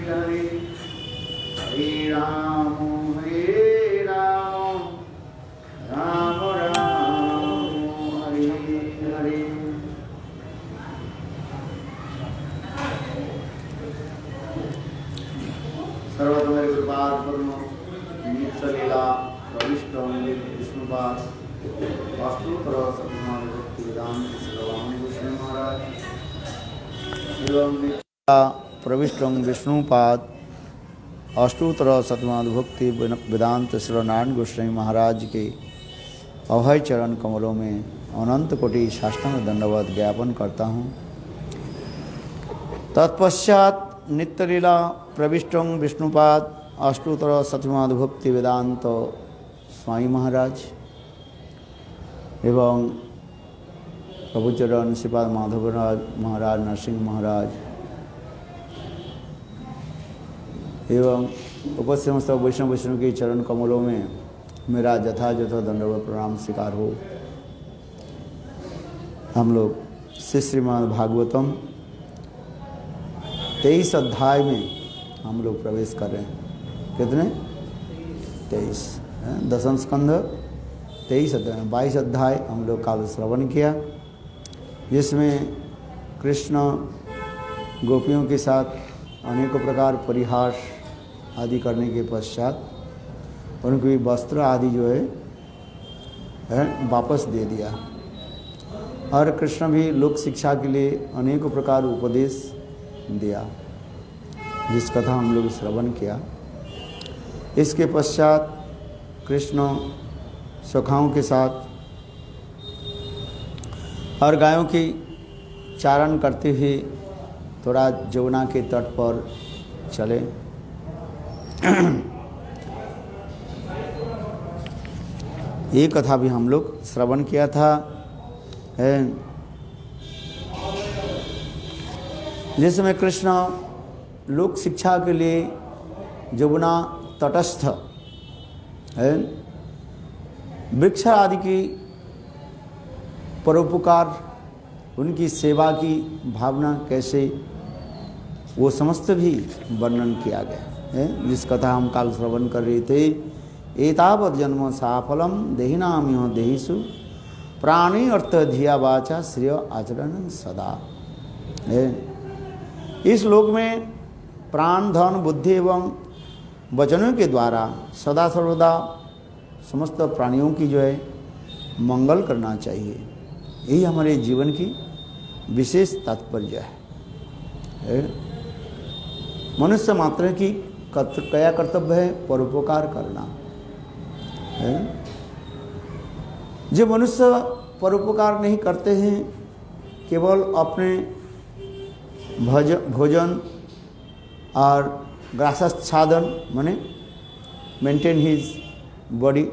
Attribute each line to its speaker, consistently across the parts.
Speaker 1: हरे हरे राम राम राम हरे हरे। सर्वतमय कृपाल परम नित्य लीला प्रविष्ट विष्णुपाद वास्तुतर सतनाम भक्ति वेदांत श्रवण विष्णु महाराज एवं प्रविष्ट विष्णुपाद अष्टोत्तर शतनाम भक्ति वेदांत श्रवण गोस्वामी महाराज के अभय चरण कमलों में अनंत कोटि साष्टांग दंडवत ज्ञापन करता हूँ। तत्पश्चात नित्यलीला प्रविष्टं विष्णुपाद अष्टोत्तर शतनाम भक्ति वेदांत स्वामी महाराज एवं प्रभुचरण श्रीपाद माधवराज महाराज नरसिंह महाराज एवं उपस्थित समस्त वैष्णव के चरण कमलों में मेरा यथायथ दंडवत प्रणाम स्वीकार हो। हम लोग श्रीमद् भागवतम 23 अध्याय में हम लोग प्रवेश कर रहे हैं। कितने 23 दशम स्कंध 23 अध्याय 22 अध्याय हम लोग काल श्रवण किया, जिसमें कृष्ण गोपियों के साथ अनेकों प्रकार परिहास आदि करने के पश्चात उनको वस्त्र आदि जो है वापस दे दिया और कृष्ण भी लोक शिक्षा के लिए अनेकों प्रकार उपदेश दिया, जिस कथा हम लोग श्रवण किया। इसके पश्चात कृष्ण सखाओं के साथ और गायों की चारण करते हुए थोड़ा जमुना के तट पर चले। ये कथा भी हम लोग श्रवण किया था, जिसमें कृष्ण लोक शिक्षा के लिए जमुना तटस्थ है वृक्ष आदि की परोपकार उनकी सेवा की भावना कैसे वो समस्त भी वर्णन किया गया है, जिस कथा हम काल श्रवण कर रहे थे। एतावत् जन्म साफलम देहिनाम यह देहिषु प्राणी अर्थ धिया वाचा श्रेय आचरण सदा है। इस लोक में प्राण धन बुद्धि एवं वचनों के द्वारा सदा सर्वदा समस्त प्राणियों की जो है मंगल करना चाहिए। यही हमारे जीवन की विशेष तात्पर्य है। मनुष्य मात्र की क्या कर्तव्य है? परोपकार करना है। जो मनुष्य परोपकार नहीं करते हैं, केवल अपने भोजन और ग्रासाच्छादन माने मेंटेन हिज बॉडी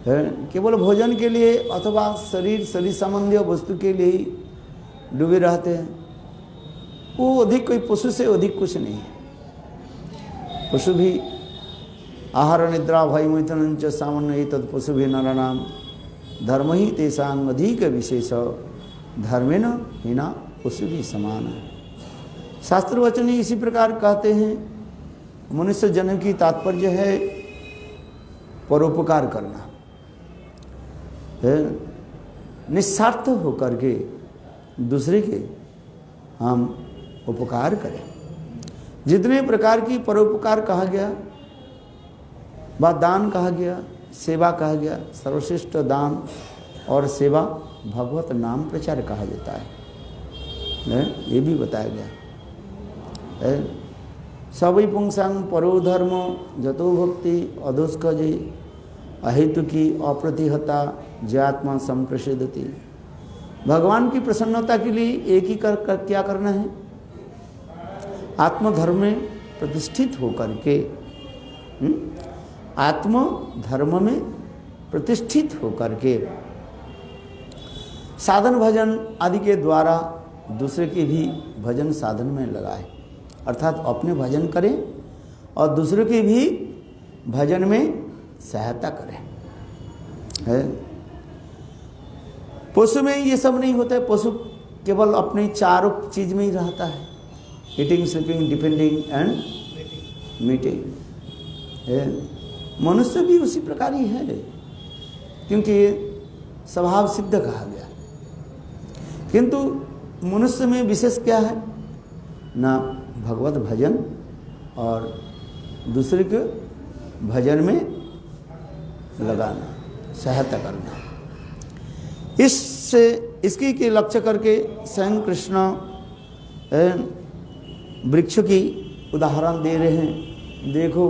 Speaker 1: है, केवल भोजन के लिए अथवा शरीर संबंधी वस्तु के लिए ही डूबे रहते हैं, वो अधिक कोई पशु से अधिक कुछ नहीं है। पशु भी आहार निद्रा भय मैथुन च सामान्य तत् पशु भी नराणाम धर्म ही तेषांग अधिक विशेष धर्मेण हीना पशु भी समान है। शास्त्र वचन इसी प्रकार कहते हैं, मनुष्य जन्म की तात्पर्य है परोपकार करना है, निस्वार्थ होकर के दूसरे के हम उपकार करें। जितने प्रकार की परोपकार कहा गया व दान कहा गया, सेवा कहा गया, सर्वश्रेष्ठ दान और सेवा भगवत नाम प्रचार कहा जाता है, ये भी बताया गया है। सवै पुंसांग परो धर्म जतो भक्ति अधोस्कजे अहेतु की अप्रतिहता ज्ञात्मा संप्रसिद्धति। भगवान की प्रसन्नता के लिए एक ही क्या करना है? आत्मधर्म में प्रतिष्ठित होकर के आत्म धर्म में प्रतिष्ठित होकर के साधन भजन आदि के द्वारा दूसरे के भी भजन साधन में लगाए, अर्थात अपने भजन करें और दूसरों के भी भजन में सहायता करें है। पशु में ये सब नहीं होता है, पशु केवल अपने चारों चीज में ही रहता है, eating, sleeping, depending and meeting. मनुष्य भी उसी प्रकार ही है, क्योंकि ये स्वभाव सिद्ध कहा गया। किंतु मनुष्य में विशेष क्या है? ना भगवत भजन और दूसरे के भजन में लगाना, सहायता करना। इसकी के लक्ष्य करके स्वयं कृष्ण वृक्ष की उदाहरण दे रहे हैं। देखो,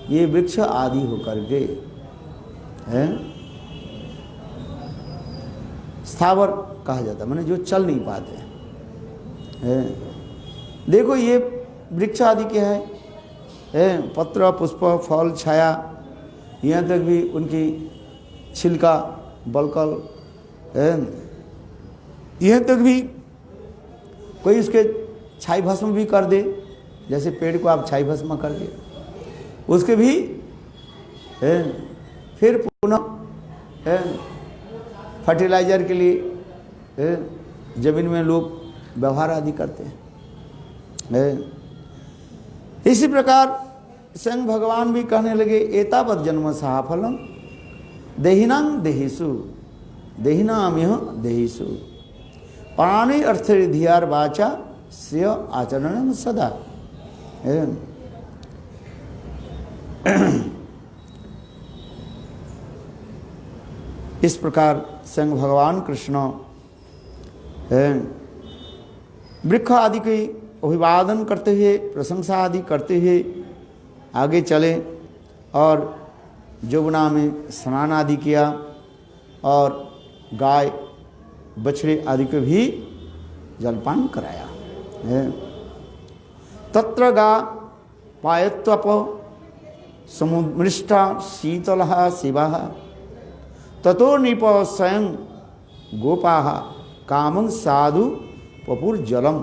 Speaker 1: ये वृक्ष आदि होकर के स्थावर कहा जाता है, माने जो चल नहीं पाते हैं। देखो, ये वृक्ष आदि क्या है? पत्र, पुष्प, फल, छाया, यहाँ तक भी उनकी छिलका, बलकल, यहाँ तक भी कोई उसके छाई भस्म भी कर दे, जैसे पेड़ को आप छाई भस्म कर दे, उसके भी फिर पुनः फर्टिलाइजर के लिए जमीन में लोग व्यवहार आदि करते हैं। इसी प्रकार स्वयं भगवान भी कहने लगे, एतावत् जन्म सहाफलम देहिनां देहिषु देहिनाम यह देहिषु प्राणी अर्थरिधियार वाचा श्रेय आचरण सदा। इस प्रकार स्वयं भगवान कृष्ण वृक्ष आदि की अभिवादन करते हुए, प्रशंसा आदि करते हुए आगे चले और यमुना में स्नान आदि किया और गाय बछड़े आदि को भी जलपान कराया। तत्र गा पायत्वप समुमृष्टा शीतल शिवा ततो नृप स्वयं गोपा कामं साधु पपुर जलम।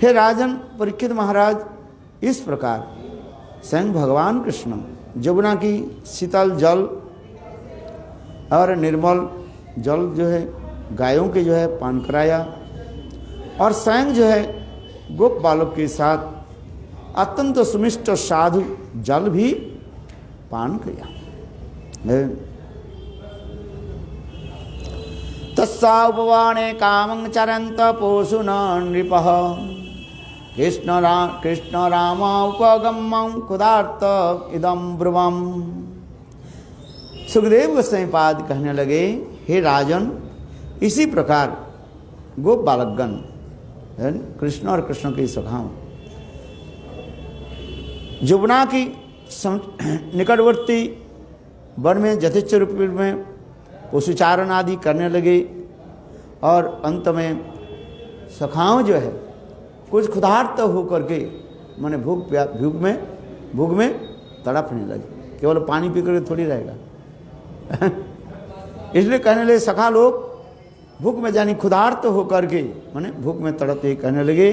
Speaker 1: हे राजन परीक्षित महाराज, इस प्रकार स्वयं भगवान कृष्ण यमुना की शीतल जल और निर्मल जल जो है गायों के जो है पान कराया और स्वयं जो है गोप बालक के साथ अत्यंत सुमिष्ट साधु जल भी पान किया। तस्सा उपवाणे कामं चरन्त पोषुन नृपः कृष्ण राम उपगम्यं कुदार्थ इदं ब्रुवम्। सुखदेव गोस्वामी पाद कहने लगे, हे राजन, इसी प्रकार गोप बालकगण कृष्ण और कृष्ण के सखाओं यमुना की निकटवर्ती वन में यथेच्छ रूप में पशुचारण आदि करने लगे और अंत में सखाओं जो है कुछ क्षुधार्त होकर के माने भूख में तड़पने लगे। केवल पानी पी करके थोड़ी रहेगा इसलिए कहने लगे, सखा लोग भूख में जानी क्षुधार्त होकर के माने भूख में तड़पते कहने लगे,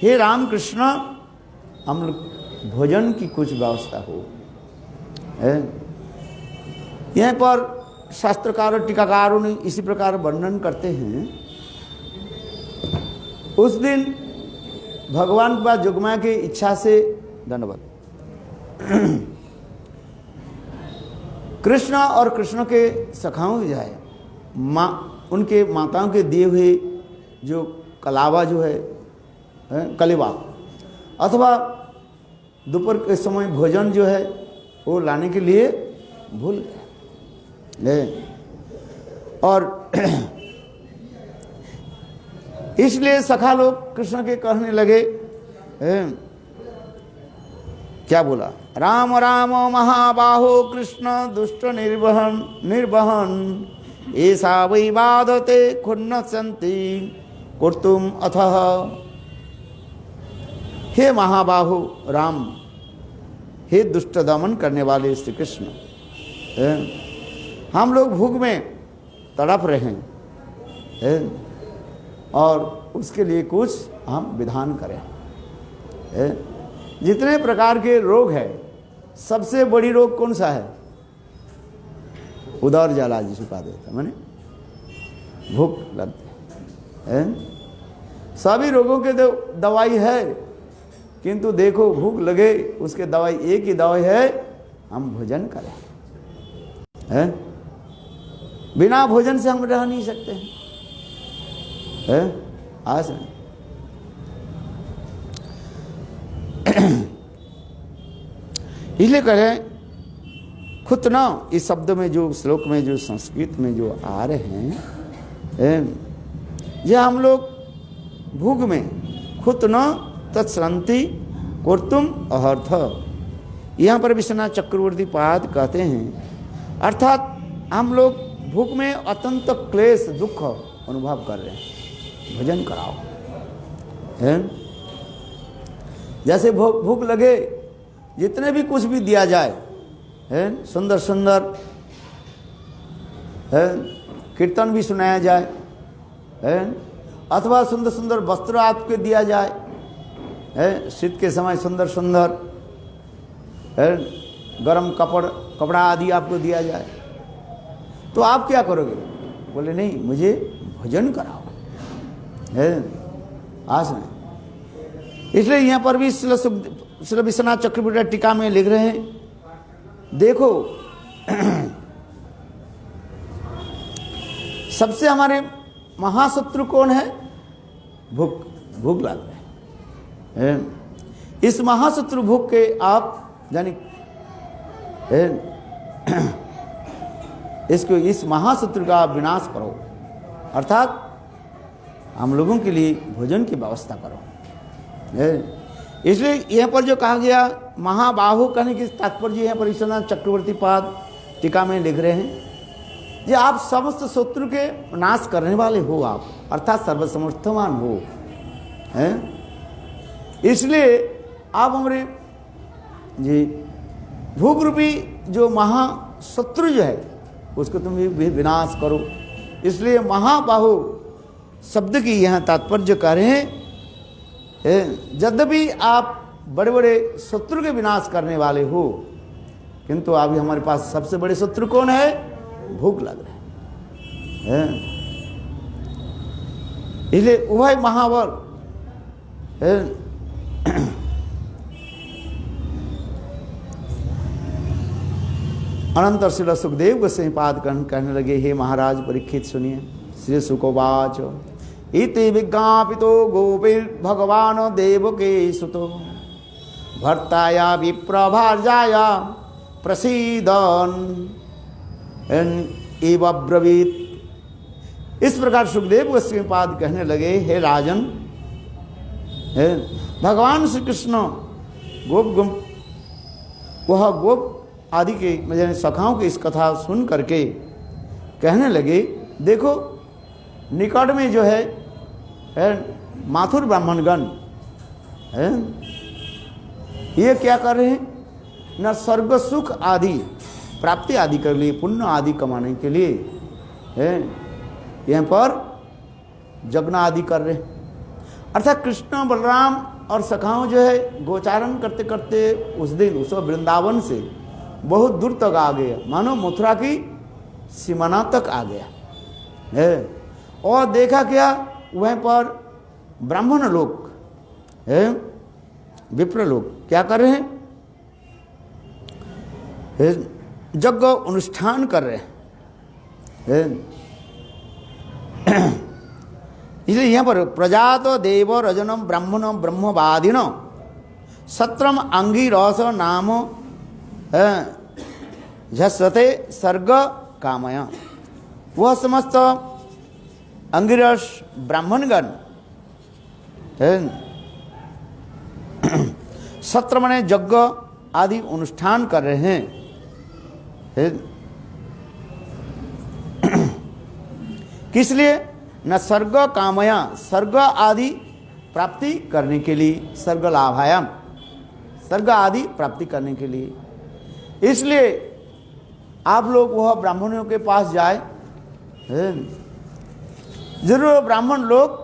Speaker 1: हे राम कृष्ण, हम लोग भोजन की कुछ व्यवस्था हो। यहाँ पर शास्त्रकार और टीकाकारों ने इसी प्रकार वर्णन करते हैं। उस दिन भगवान के पास जुगमा की इच्छा से दंडवत कृष्ण और कृष्ण के सखाओं की जाए उनके माताओं के दिए हुए जो कलावा जो है कलेवा अथवा दोपहर के समय भोजन जो है वो लाने के लिए भूल गए और इसलिए सखा लोग कृष्ण के कहने लगे, क्या बोला, राम राम महाबाहो कृष्ण दुष्ट निर्वहन ऐसा वै बाधते खुन्न संति कुर्तुम अथः। हे महाबाहो राम, हे दुष्ट दमन करने वाले श्री कृष्ण, हम लोग भूख में तड़प रहे हैं और उसके लिए कुछ हम विधान करें। जितने प्रकार के रोग है, सबसे बड़ी रोग कौन सा है? उदर जला जिसको कहा देता, माने भूख लगती है। सभी रोगों के दवाई है, किंतु देखो भूख लगे उसके दवाई एक ही दवाई है, हम भोजन करें। है? बिना भोजन से हम रह नहीं सकते हैं। आज नहीं। इसलिए कहें खुद ना, इस शब्द में जो श्लोक में जो संस्कृत में जो आ रहे हैं, ये हम लोग भूख में खुद न तत्संति कुर्तुम अहर्थ, यहाँ पर विश्वनाथ चक्रवर्ती पाद कहते हैं, अर्थात हम लोग भूख में अत्यंत क्लेश दुख अनुभव कर रहे हैं, भोजन कराओ। है? जैसे भूख लगे जितने भी कुछ भी दिया जाए, है सुंदर सुंदर है कीर्तन भी सुनाया जाए, है अथवा सुंदर सुंदर वस्त्र आपके दिया जाए, है शीत के समय सुंदर सुंदर है गरम कपड़ा आदि आपको दिया जाए, तो आप क्या करोगे? बोले नहीं, मुझे भोजन कराओ। है आज नहीं। इसलिए यहाँ पर भी श्री विश्वनाथ चक्रवर्ती टीका में लिख रहे हैं, देखो सबसे हमारे महाशत्रु कौन है? भूख लग रहे हैं। इस महाशत्रु भूख के आप यानी इस महाशत्रु का विनाश करो, अर्थात हम लोगों के लिए भोजन की व्यवस्था करो। इसलिए यहाँ पर जो कहा गया महाबाहु कहने की तात्पर्य यहाँ पर विश्वनाथ चक्रवर्ती पाद टीका में लिख रहे हैं, ये आप समस्त शत्रु के नाश करने वाले हो आप, अर्थात सर्वसमर्थवान हो। हैं? इसलिए आप हमारे जी भूख रूपी जो महाशत्रु जो है उसको तुम भी विनाश करो। इसलिए महाबाहु शब्द की यहाँ तात्पर्य कर रहे हैं, यद्यपि आप बड़े बड़े शत्रु के विनाश करने वाले हो, किंतु अभी हमारे पास सबसे बड़े शत्रु कौन है? भूख लग रहे हैं। इसलिए उभय महावर अनंतर श्री सुखदेव गोस्वामी पाद कहने लगे, हे महाराज परीक्षित सुनिए। श्री सुकोवाच इति विज्ञापितो गोपीर्भगवान देवके सुतो भर्ताया विप्रभार्याया प्रसीदन एव ब्रवीत। इस प्रकार सुखदेव गोस्वामी पाद कहने लगे, हे राजन, भगवान श्री कृष्ण वह गोप आदि के यानी सखाओं की इस कथा सुन करके कहने लगे, देखो निकट में जो है माथुर ब्राह्मणगण है, ये क्या कर रहे हैं? न स्वर्ग सुख आदि प्राप्ति आदि के लिए, पुण्य आदि कमाने के लिए है यहाँ पर यज्ञ आदि कर रहे हैं। अर्थात कृष्ण बलराम और सखाओं जो है गोचारण करते करते उस दिन उस वृंदावन से बहुत दूर तक आ गया, मानो मथुरा की सीमाना तक आ गया है। और देखा क्या, वहीं पर ब्राह्मण लोग है, विप्र लोग क्या कर रहे हैं? यज्ञ अनुष्ठान कर रहे हैं। इसलिए यहाँ पर प्रजात देव रजनम ब्राह्मण ब्रह्मवादिन सत्रम अंगिरस नाम झस्वते सर्ग कामया। वह समस्त अंगिरस ब्राह्मणगण सत्र मने यज्ञ आदि अनुष्ठान कर रहे हैं। किस लिए? न स्वर्ग कामया, स्वर्ग आदि प्राप्ति करने के लिए, स्वर्ग लाभायाम, स्वर्ग आदि प्राप्ति करने के लिए। इसलिए आप लोग वह ब्राह्मणों के पास जाए, जरूर ब्राह्मण लोग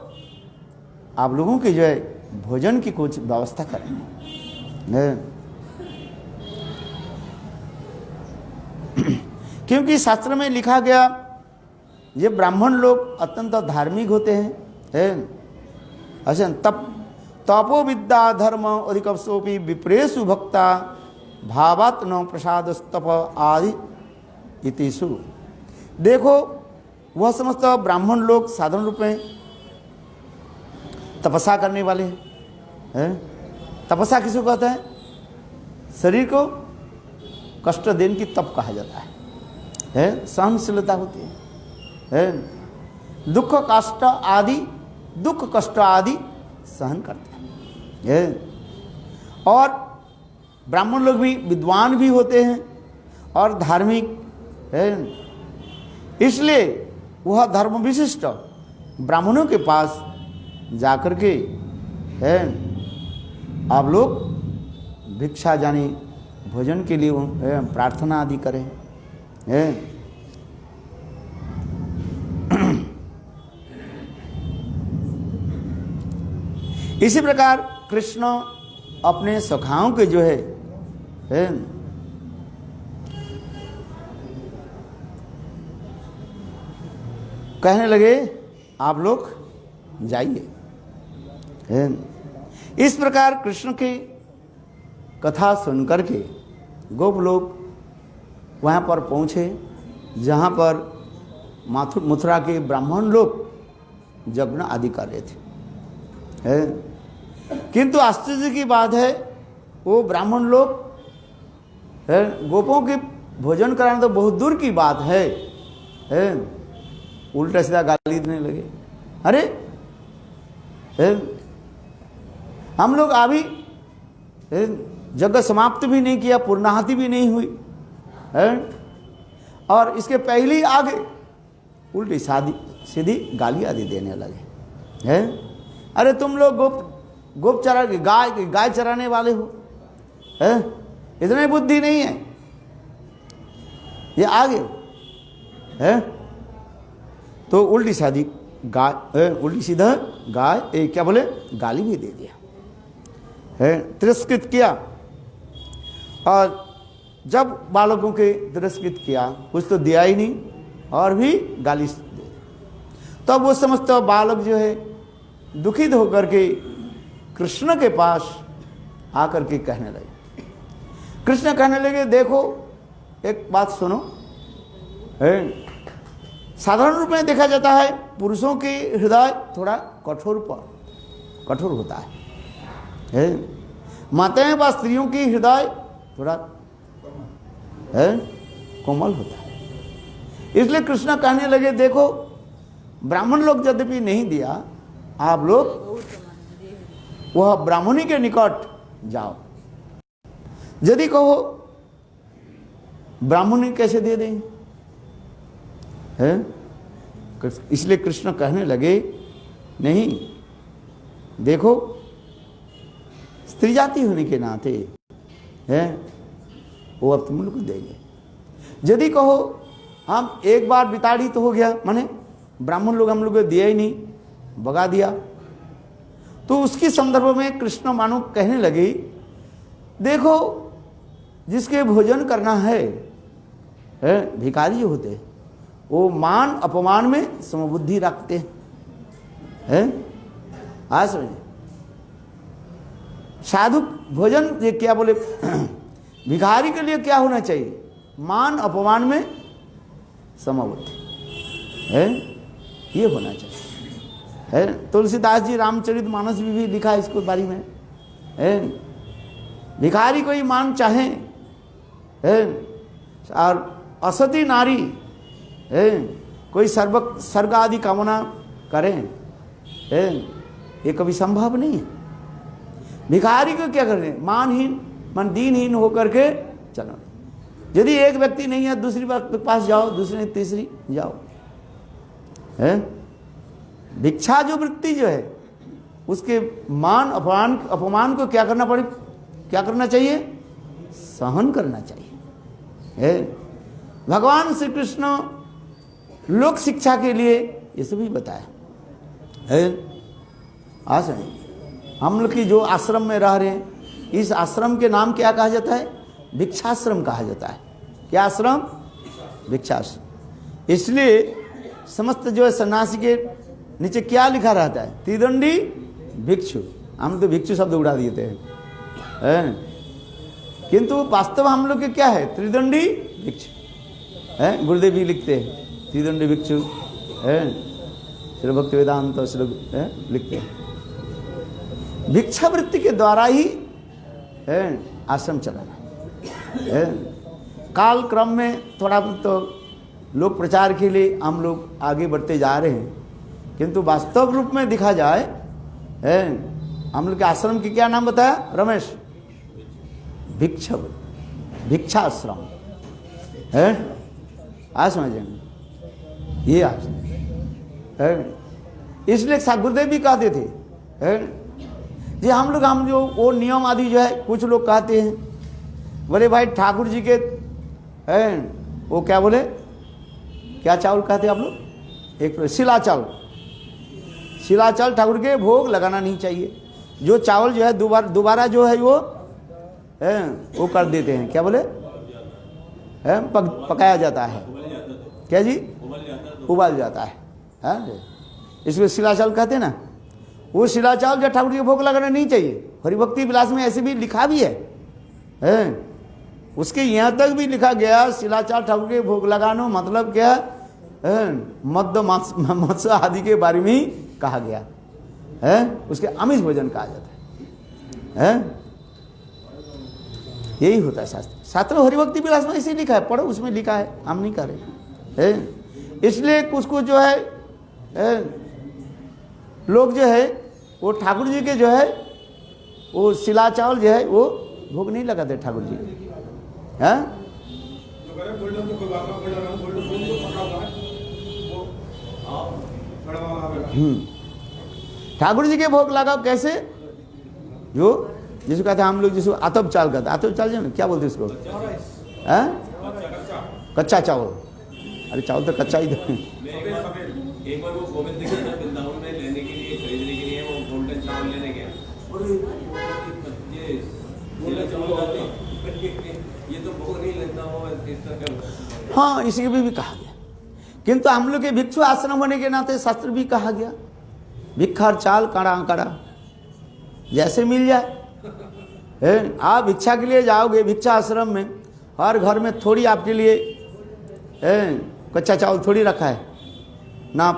Speaker 1: आप लोगों की जो है भोजन की कुछ व्यवस्था करेंगे। क्योंकि शास्त्र में लिखा गया ये ब्राह्मण लोग अत्यंत धार्मिक होते हैं, अच्छा तपो विद्या धर्म अधिकपसोपि विप्रेषु भक्ता भावात् न प्रसादस्तप आदि इतिषु। देखो वह समस्त ब्राह्मण लोग साधारण रूप में तपस्या करने वाले हैं। तपस्या किसको कहते हैं? शरीर को कष्ट देने की तप कहा जाता है? सहनशीलता होती है? दुख कष्ट आदि सहन करते हैं। और ब्राह्मण लोग भी विद्वान भी होते हैं और धार्मिक है, इसलिए वह धर्म विशिष्ट ब्राह्मणों के पास जाकर के है आप लोग भिक्षा जानी भोजन के लिए प्रार्थना आदि करें। इसी प्रकार कृष्ण अपने सखाओं के जो है कहने लगे आप लोग जाइए। इस प्रकार कृष्ण की कथा सुनकर के गोप लोग वहाँ पर पहुँचे जहाँ पर मथुरा के ब्राह्मण लोग यज्ञ आदि कर रहे थे। किंतु आश्चर्य की बात है वो ब्राह्मण लोग गोपों के भोजन कराना तो बहुत दूर की बात है उल्टा सीधा गाली देने लगे। अरे हम लोग अभी यज्ञ समाप्त भी नहीं किया, पूर्णाहुति भी नहीं हुई और इसके पहले ही आगे उल्टी सीधी गाली आदि देने लगे। अरे तुम लोग गोप चरा गाय चराने वाले हो, इतनी बुद्धि नहीं है, ये आगे तो उल्टी सीधा गाय क्या बोले गाली भी दे दिया, तिरस्कृत किया। और जब बालकों के तिरस्कृत किया कुछ तो दिया ही नहीं और भी गाली दे, तब वो समस्त बालक जो है दुखित होकर के कृष्ण के पास आकर के कहने लगे। कृष्ण कहने लगे देखो एक बात सुनो, साधारण रूप में देखा जाता है पुरुषों के हृदय थोड़ा कठोर होता है, माताएं व स्त्रियों की हृदय थोड़ा कोमल होता है। इसलिए कृष्ण कहने लगे देखो ब्राह्मण लोग यद्यपि नहीं दिया, आप लोग वह ब्राह्मणी के निकट जाओ, यदि कहो ब्राह्मणी कैसे दे दें? इसलिए कृष्ण कहने लगे नहीं, देखो स्त्री जाति होने के नाते वो अब तुम लोग को देंगे। यदि कहो हम एक बार विताड़ित तो हो गया, माने ब्राह्मण लोग हम लोग को दिया ही नहीं, भगा दिया, तो उसके संदर्भ में कृष्ण मानो कहने लगे देखो जिसके भोजन करना है भिखारी होते वो मान अपमान में समबुद्धि रखते हैं। आज समझे साधु भोजन ये क्या बोले भिखारी के लिए क्या होना चाहिए? मान अपमान में समबुद्धि ये होना चाहिए। तुलसीदास जी रामचरितमानस में भी लिखा है इसको बारे में। भिखारी कोई मान चाहे और असती नारी कोई स्वर्ग आदि कामना करें ये कभी संभव नहीं है। भिखारी को क्या करने मन दीनहीन होकर के चलो। यदि एक व्यक्ति नहीं है दूसरी के पास जाओ, दूसरे तीसरी जाओ। भिक्षा जो वृत्ति जो है उसके मान अपमान को क्या करना चाहिए? सहन करना चाहिए। भगवान श्री कृष्ण लोक शिक्षा के लिए ये सभी बताया। आज हम लोग की जो आश्रम में रह रहे हैं, इस आश्रम के नाम क्या कहा जाता है? भिक्षाश्रम कहा जाता है। क्या आश्रम? भिक्षाश्रम। इसलिए समस्त जो है सन्यासी के नीचे क्या लिखा रहता है? त्रिदंडी भिक्षु, हम तो भिक्षु शब्द उड़ा देते हैं, किंतु वास्तव हम लोग के क्या है? त्रिदंडी भिक्षु है। गुरुदेव भी लिखते हैं त्रिदंडी भिक्षु है, श्री भक्ति वेदांत तो श्री लिखते हैं। भिक्षावृत्ति के द्वारा ही आश्रम चलाना है। काल क्रम में थोड़ा तो लोक प्रचार के लिए हम लोग आगे बढ़ते जा रहे हैं, किंतु वास्तव रूप में देखा जाए हम लोग के आश्रम की क्या नाम बताया रमेश? भिक्षाश्रम है। आज समझेंगे ये आज है। इसलिए गुरुदेव भी कहते थे जी हम जो वो नियम आदि जो है, कुछ लोग कहते हैं बोले भाई ठाकुर जी के वो क्या बोले, क्या चावल कहते आप लोग? एक शिला चावल, शिला चावल ठाकुर के भोग लगाना नहीं चाहिए। जो चावल जो है दोबारा जो है वो कर देते हैं, क्या बोले पकाया जाता है, क्या जी? उबाल जाता है, इसको शिला चावल कहते हैं ना। वो शिला चावल जो ठाकुर के भोग लगाना नहीं चाहिए। हरिभक्ति विलास में ऐसे भी लिखा भी है, उसके यहाँ तक भी लिखा गया शिला चावल ठाकुर के भोग लगाना मतलब क्या मद्य मत्स्य आदि के बारे में ही कहा गया है। उसके आमिष भोजन कहा जाता है, यही होता है शास्त्र। शास्त्र हरिभक्ति विलास में ऐसे लिखा है, पढ़ो उसमें लिखा है, हम नहीं कर रहे हैं। इसलिए उसको जो है लोग जो है वो ठाकुर जी के जो है वो शिला चावल जो है वो भोग नहीं लगाते ठाकुर जी हैं। ठाकुर जी के भोग लगाओ कैसे? जो जिसको कहते हैं हम लोग, जिसको आतप चावल कहते हैं, आतप चावल जो क्या बोलते हैं उसको? कच्चा चावल। अरे चावल तो कच्चा ही था।
Speaker 2: एक बार वो गोविंद वृंदावन में लेने के लिए, खरीदने के लिए वो गोल्डन चावल लेने गया, और ये तो भोग नहीं लगता हो इस तरह।
Speaker 1: हाँ, इसी भी कहा गया। किंतु हम लोग के भिक्षु आश्रम होने के नाते शास्त्र भी कहा गया भिक्षार चाल कड़ा कड़ा जैसे मिल जाए। आप भिक्षा के लिए जाओगे भिक्षा आश्रम में, हर घर में थोड़ी आपके लिए कच्चा चावल थोड़ी रखा है ना,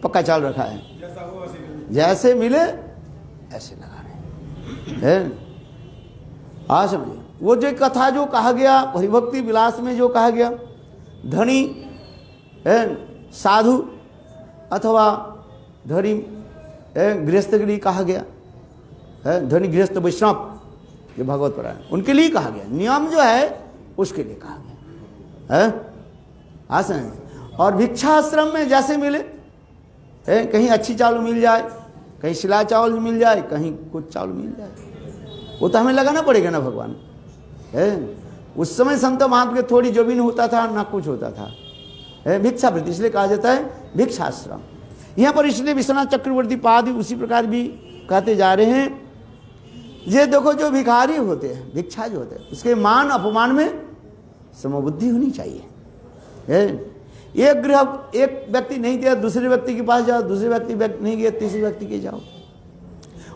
Speaker 1: पक्का चावल रखा है। जैसे मिले ऐसे लगाने। आज समझिए वो जो कथा जो कहा गया हरिभक्ति विलास में, जो कहा गया धनी साधु अथवा धनी गृहस्थ के लिए कहा गया, धनी गृहस्थ वैष्णव जो भगवत पुराण उनके लिए कहा गया, नियम जो है उसके लिए कहा गया है। आसन और भिक्षाश्रम में जैसे मिले, कहीं अच्छी चावल मिल जाए, कहीं शिला चावल मिल जाए, कहीं कुछ चावल मिल जाए, वो तो हमें लगाना पड़ेगा ना भगवान। उस समय संत महात्मा के थोड़ी जमीन होता था ना कुछ होता था, भिक्षावृत्ति इसलिए कहा जाता है भिक्षाश्रम। यहाँ पर इसलिए विश्वनाथ चक्रवर्ती पाद उसी प्रकार भी कहते जा रहे हैं, ये देखो जो भिखारी होते हैं, भिक्षा जो होते हैं, उसके मान अपमान में समबुद्धि होनी चाहिए। एक व्यक्ति नहीं दिया दूसरे व्यक्ति के पास जाओ, दूसरे व्यक्ति नहीं गया तीसरे व्यक्ति के जाओ।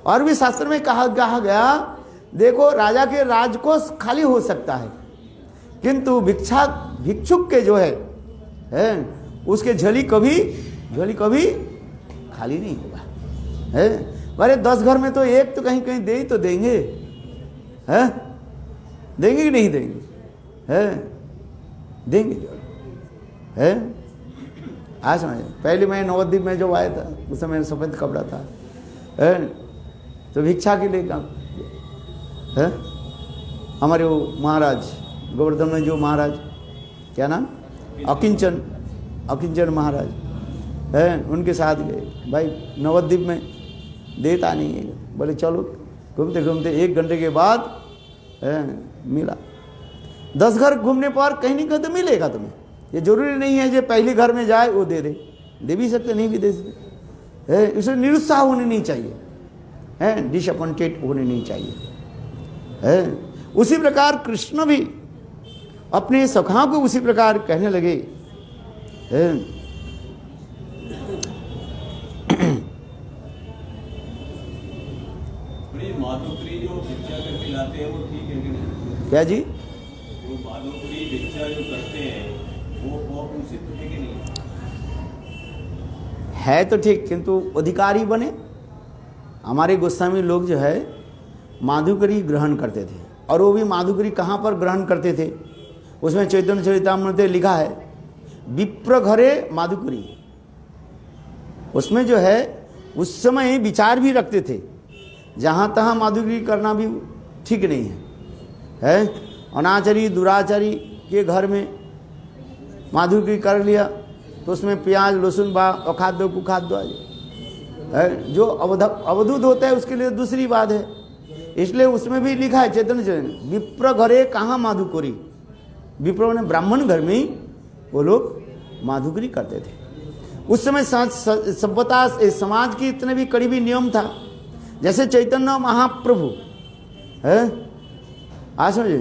Speaker 1: और भी शास्त्र में कहा गया देखो राजा के राजकोष खाली हो सकता है, किंतु भिक्षुक के जो है उसके झोली कभी खाली नहीं होगा। अरे 10 घर में तो एक तो कहीं कहीं दे ही तो देंगे, देंगे कि नहीं देंगे? देंगे जो है। आज समझे, पहले मैं नवद्वीप में जो आया था उस समय सफ़ेद कपड़ा था, तो भिक्षा के लिए काम हमारे वो महाराज गोवर्धन में जो महाराज क्या नाम अकिंचन महाराज उनके साथ गए। भाई नवद्वीप में देता नहीं है, बोले चलो घूमते घूमते 1 घंटे के बाद मिला। 10 घर घूमने पर कहीं नहीं कहते मिलेगा तुम्हें। ये जरूरी नहीं है जो पहले घर में जाए वो दे भी सकते, नहीं भी दे सकते। इसमें निरुत्साह होने नहीं चाहिए, डिसअपॉइंटेड होने नहीं चाहिए। उसी प्रकार कृष्ण भी अपने सखाओं को उसी प्रकार कहने लगे। क्या जी?
Speaker 2: वो माधुकरी भिक्षा जो करते हैं वो उचित है कि नहीं?
Speaker 1: है तो ठीक, किंतु अधिकारी बने। हमारे गोस्वामी लोग जो है माधुकरी ग्रहण करते थे, और वो भी माधुकरी कहाँ पर ग्रहण करते थे? उसमें चैतन्य चरितामृत में लिखा है विप्र घरे माधुकरी। उसमें जो है उस समय विचार भी रखते थे जहाँ तहाँ माधुकरी करना भी ठीक नहीं है। अनाचारी दुराचारी के घर में माधुकरी कर लिया तो उसमें प्याज लहसुन बा अखाद्य कुखाद्य है, जो अवधूत होता है उसके लिए दूसरी बात है। इसलिए उसमें भी लिखा है चैतन्य चरित विप्र घरे कहाँ माधुकरी। विप्र ने ब्राह्मण घर में ही वो लोग माधुकरी करते थे। उस समय सभ्यता समाज की इतने भी करीबी नियम था। जैसे चैतन्य महाप्रभु है, आज समझे,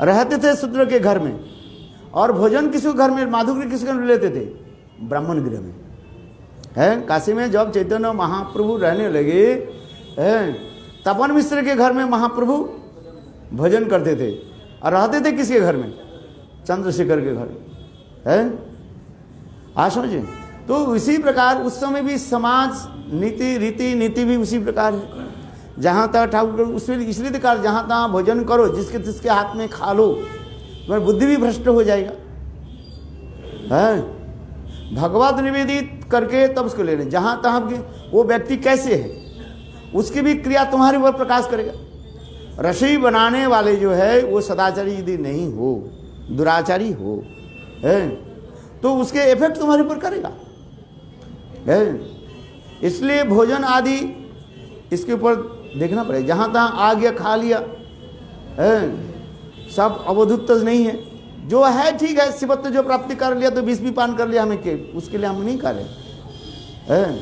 Speaker 1: रहते थे शूद्र के घर में, और भोजन किसी घर में, माधुकरी किसी घर में लेते थे? ब्राह्मण गृह में है। काशी में जब चैतन्य महाप्रभु रहने लगे है, तपन मिश्र के घर में महाप्रभु भोजन करते थे, और रहते थे किसके घर में? चंद्रशेखर के घर है। आज समझे। तो इसी प्रकार उस समय भी समाज नीति रीति नीति भी उसी प्रकार है। जहाँ तक ठाकुर उसमें इसलिए कहा जहाँ तहाँ भोजन करो, जिसके जिसके हाथ में खा लो, तुम्हारी बुद्धि भी भ्रष्ट हो जाएगा है। भगवत निवेदित करके तब उसको लेने। जहाँ तहाँ वो व्यक्ति कैसे है उसकी भी क्रिया तुम्हारे ऊपर प्रकाश करेगा। रसोई बनाने वाले जो है वो सदाचारी यदि नहीं हो, दुराचारी हो है, तो उसके इफेक्ट तुम्हारे ऊपर करेगा है। इसलिए भोजन आदि इसके ऊपर देखना पड़ेगा। जहाँ तहाँ आ गया खा लिया है, सब अवधूत नहीं है। जो है ठीक है, शिवत्व जो प्राप्ति कर लिया तो विष भी पान कर लिया, हमें के उसके लिए हम नहीं कर रहे हैं।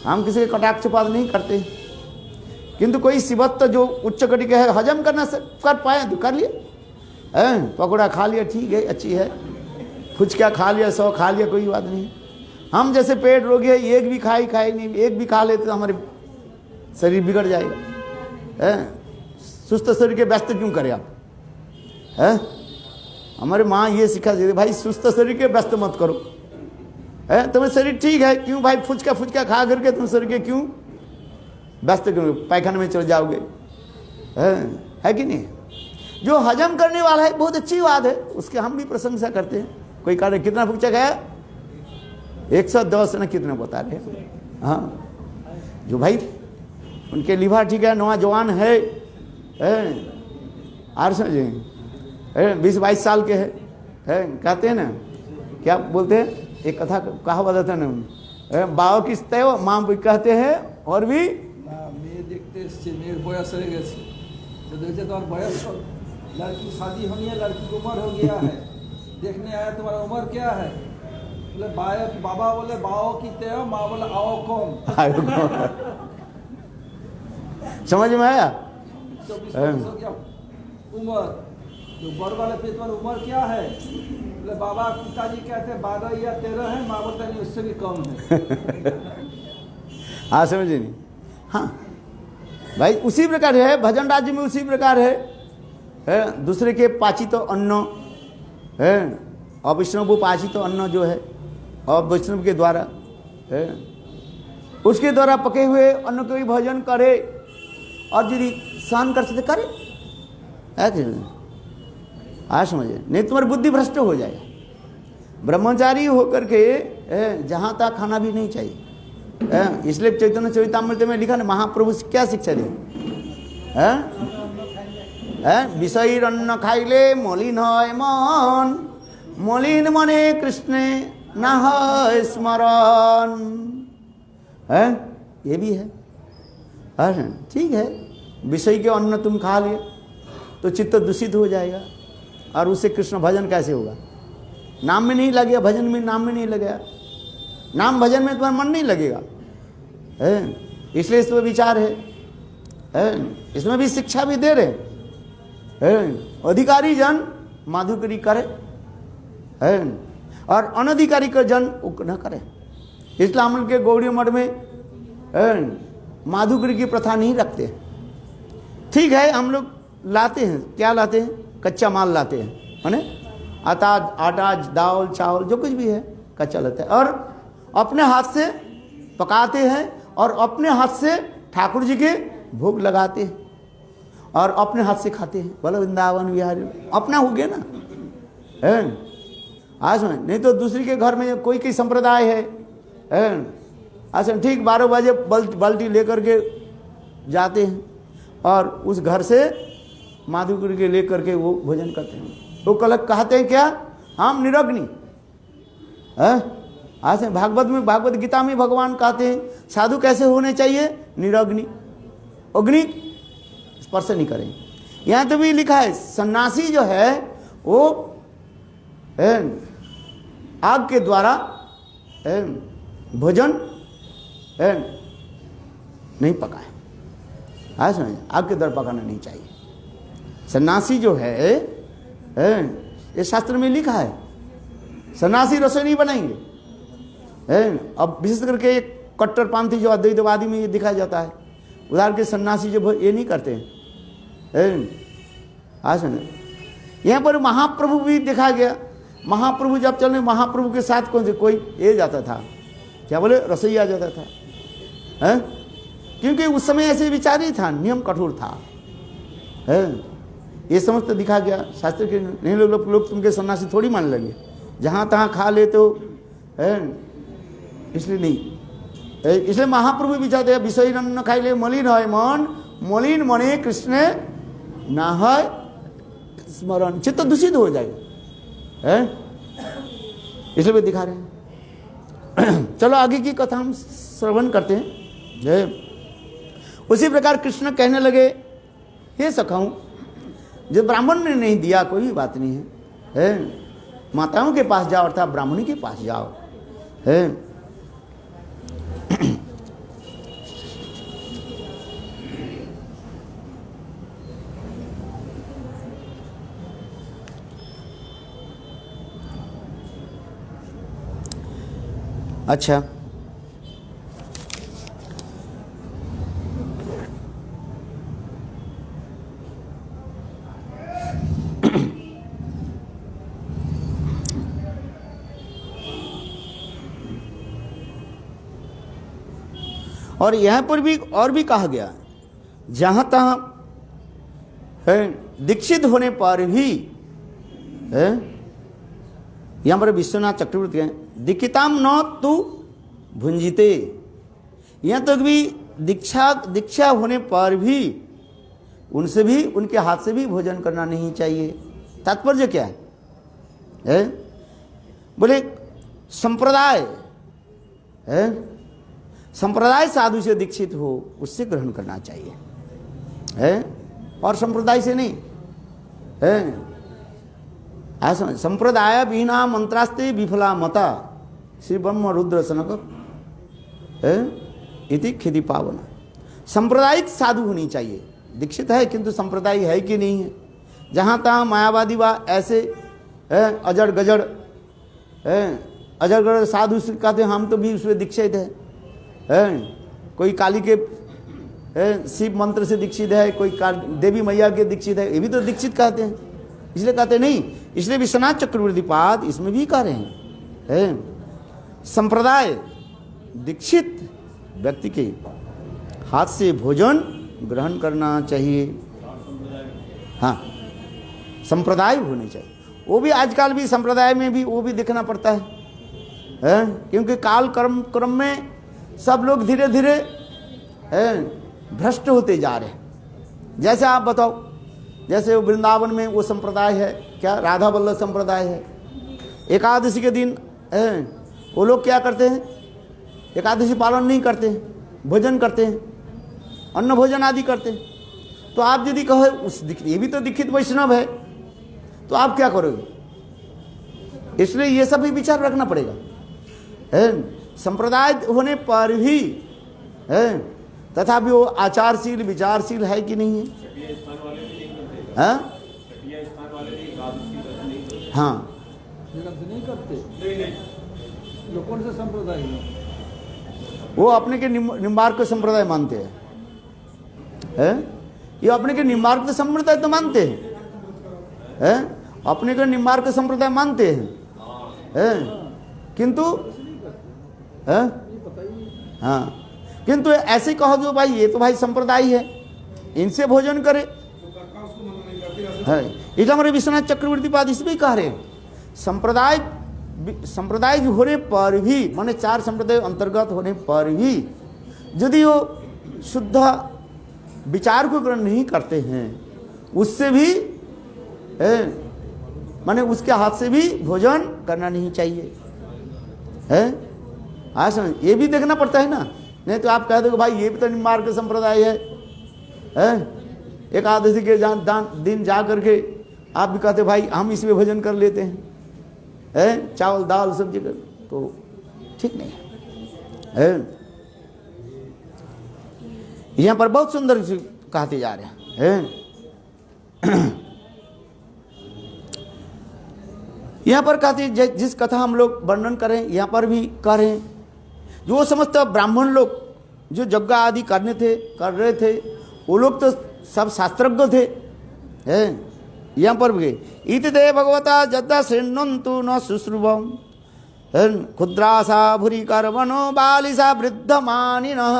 Speaker 1: हम किसी के कटाक्षपात नहीं करते, किंतु कोई शिवत्व जो उच्च कोटि का है, हजम करना कर पाए तो कर लिया है। पकौड़ा खा लिया ठीक है, अच्छी है। फुचका खा लिया, 100 खा लिया, कोई बात नहीं। हम जैसे पेट रोगी है, एक भी खाई नहीं, एक भी खा लेते तो हमारे शरीर बिगड़ जाएगा है। सुस्त शरीर के व्यस्त क्यों करें आप है? हमारे माँ ये सिखा देते भाई सुस्त शरीर के व्यस्त मत करो है। तुम्हें शरीर ठीक है, क्यों भाई फुचका खा करके तुम शरीर के क्यों व्यस्त क्यों? पैखाने में चले जाओगे है कि नहीं? जो हजम करने वाला है बहुत अच्छी बात है, उसके हम भी प्रशंसा करते हैं। कोई कह रहे कितना फुचका खाया? 110 ना कितने बता रहे हैं। हाँ, जो भाई उनके लिवर ठीक है, नौजवान है आर समझे 20-22 साल के है, कहते हैं ना, क्या बोलते हैं, एक कथा कहा बताते हैं ना, बाओ किसते हो माँ कहते हैं, और भी
Speaker 3: মেয়ে দেখতে এসছে, মেয়ের বয়স হয়ে গেছে, तो देखते तुम्हारा बयस, लड़की शादी होनी है, लड़की की उम्र हो गया है, देखने आया तुम्हारा उम्र क्या है? बोले बाबा बोले बाओ कितने हो, माँ बोले आओ कौन।
Speaker 1: समझ में आया?
Speaker 3: 24 वर्ष हो गया उम्र, तो बड़ वाले पे तुम्हारी उम्र क्या है? बोले बाबा पिताजी कहते हैं 12 या 13 है, माँ बोलता नहीं उससे भी कम है।
Speaker 1: हाँ समझे नहीं? हाँ भाई उसी प्रकार है, भजन राज्य में उसी प्रकार है। दूसरे के पाचित अन्न है, अवैष्णव पाचित अन्न जो है और वैष्णव के द्वारा है, उसके द्वारा पके हुए अन्न को भी भोजन करे, और यदि सहन कर सकते करे आज समझे, नहीं तुम्हारी बुद्धि भ्रष्ट हो जाएगा। ब्रह्मचारी होकर के जहाँ तक खाना भी नहीं चाहिए। इसलिए चैतन्य चरितामृत में लिखा ना, महाप्रभु क्या शिक्षा दी है? विषय अन्न खाइले मलिन है मन, मलिन मने कृष्ण न है स्मरण है। ये भी है ठीक है। विषय के अन्न तुम खा लिए तो चित्त दूषित हो जाएगा, और उससे कृष्ण भजन कैसे होगा? नाम में नहीं लगेगा, भजन में नाम में नहीं लगेगा, नाम भजन में तुम्हारा मन नहीं लगेगा है। इसलिए इसमें विचार है, इसमें भी शिक्षा भी दे रहे हैं। अधिकारी जन माधुकरी करे है, और अनधिकारी का जन न करे। इसलिए हम के गौड़ी मठ में माधुकरी की प्रथा नहीं रखते। ठीक है, हम लोग लाते हैं, क्या लाते हैं? कच्चा माल लाते हैं, है ना? आटा, दाल, चावल, जो कुछ भी है कच्चा लाते हैं और अपने हाथ से पकाते हैं और अपने हाथ से ठाकुर जी के भोग लगाते हैं और अपने हाथ से खाते हैं। बोलो वृंदावन बिहारी, अपना हो गया ना, है? आज में नहीं तो दूसरी के घर में कोई संप्रदाय है, अच्छा ठीक 12 बजे बाल्टी लेकर के जाते हैं और उस घर से माधुकर के लेकर के वो भोजन करते हैं। वो कल कहते हैं क्या? हम निरग्नि है। आज भागवत में, भागवत गीता में भगवान कहते हैं साधु कैसे होने चाहिए? निरग्नि, अग्नि स्पर्श नहीं करें। यहाँ तो भी लिखा है सन्यासी जो है वो आग के द्वारा भोजन नहीं पकाए। आज समझ, आग के द्वारा पकाना नहीं चाहिए। सन्यासी जो है ये शास्त्र में लिखा है सन्यासी रसोई नहीं बनाएंगे। अब विशेष करके एक कट्टरपंथी जो अद्वैतवादी में ये दिखाया जाता है, उदाहरण के सन्यासी जो ये नहीं करते हैं। आज समझ, यहाँ पर महाप्रभु भी देखा गया। महाप्रभु जब चलने, महाप्रभु के साथ कौन से कोई ये जाता था, क्या बोले, रसोईया जाता था, है? क्योंकि उस समय ऐसे विचार नहीं था, नियम कठोर था, है? ये समझ तो दिखा गया शास्त्र के। नहीं लोग तुमके सन्यासी थोड़ी मान लेंगे, जहाँ तहाँ खा लेते हो, है? इसलिए नहीं, इसलिए महाप्रभु भी चाहते हैं विषय न खाई ले मलिन है मन, मलिन मने कृष्ण ना है स्मरण, चित्त दूषित हो जाएगा, है? इसलिए भी दिखा रहे हैं। चलो आगे की कथा हम श्रवण करते हैं। उसी प्रकार कृष्ण कहने लगे, हे सखाऊं, जो ब्राह्मण ने नहीं दिया कोई भी बात नहीं है, माताओं के पास जाओ अर्थात ब्राह्मणी के पास जाओ, है? अच्छा, और यहाँ पर भी और भी कहा गया, जहाँ तहाँ है दीक्षित होने पर भी है, यहाँ पर विश्वनाथ चक्रवर्ती हैं, दीक्षिताम न तू भुंजिते, यहाँ तक भी दीक्षा होने पर भी उनसे भी, उनके हाथ से भी भोजन करना नहीं चाहिए। तात्पर्य क्या है? बोले संप्रदाय है, संप्रदाय साधु से दीक्षित हो उससे ग्रहण करना चाहिए, है? और संप्रदाय से नहीं, है? संप्रदाय बिना मंत्रास्ते विफला मता श्री ब्रह्म रुद्र सनक इति खिति पावन। सांप्रदायिक साधु होनी चाहिए, दीक्षित है किंतु संप्रदाय है कि नहीं है। जहाँ तहाँ मायावादी वा ऐसे अजड़ गजड़ साधु से कहते हैं हम तो भी उसमें दीक्षित है। कोई काली के शिव मंत्र से दीक्षित है, कोई देवी मैया के दीक्षित है, ये भी तो दीक्षित कहते हैं। इसलिए कहते नहीं, इसलिए विश्वनाथ चक्रवर्ती पाद इसमें भी कह रहे हैं संप्रदाय दीक्षित व्यक्ति के हाथ से भोजन ग्रहण करना चाहिए। हाँ, संप्रदाय होने चाहिए। वो भी आजकल भी संप्रदाय में भी वो भी देखना पड़ता है, क्योंकि काल क्रम में सब लोग धीरे धीरे भ्रष्ट होते जा रहे हैं। जैसे आप बताओ, जैसे वृंदावन में वो संप्रदाय है क्या, राधा वल्लभ संप्रदाय है। एकादशी के दिन वो लोग क्या करते हैं, एकादशी पालन नहीं करते हैं, भोजन करते हैं, अन्न भोजन आदि करते हैं। तो आप यदि कहो उस ये भी तो दीक्षित वैष्णव है, तो आप क्या करोगे? इसलिए ये सब भी विचार रखना पड़ेगा। संप्रदाय होने पर भी तथापि वो आचारशील विचारशील है कि नहीं है? हाँ,
Speaker 3: नहीं करते लोग। कौन सा संप्रदाय है?
Speaker 1: वो अपने के निम्बार्क संप्रदाय मानते हैं। ये अपने के निम्बार्क संप्रदाय तो मानते हैं, अपने के निम्बार्क संप्रदाय मानते हैं, किंतु हाँ, किंतु ऐसे कहो जो भाई ये तो भाई संप्रदाय है, इनसे भोजन करे। है ये तो हमारे विश्वनाथ चक्रवर्ती पाद इसमें कह रहे हैं, संप्रदाय होने पर भी, माने 4 संप्रदाय अंतर्गत होने पर भी यदि वो शुद्ध विचार को ग्रहण नहीं करते हैं, उससे भी माने उसके हाथ से भी भोजन करना नहीं चाहिए, है। आज समझ, ये भी देखना पड़ता है ना, नहीं तो आप कह दो भाई ये भी तो निम्बार्क संप्रदाय है। एक आदमी के दिन जा करके आप भी कहते भाई हम इसमें भोजन कर लेते हैं, चावल दाल सब्जी कर, तो ठीक नहीं है। यहाँ पर बहुत सुंदर कहते जा रहे हैं। यहाँ पर कहते जिस कथा हम लोग वर्णन करें, यहाँ पर भी कह रहे हैं, जो समस्त ब्राह्मण लोग जो यज्ञ आदि कर रहे थे, वो लोग तो सब शास्त्रज्ञ थे, यहाँ पर भी इति ते भगवता जद्दा शृण्वन्तु न शुश्रुवं क्षुद्रासा भूरि कर्मणो बालिसा वृद्धमानिनः।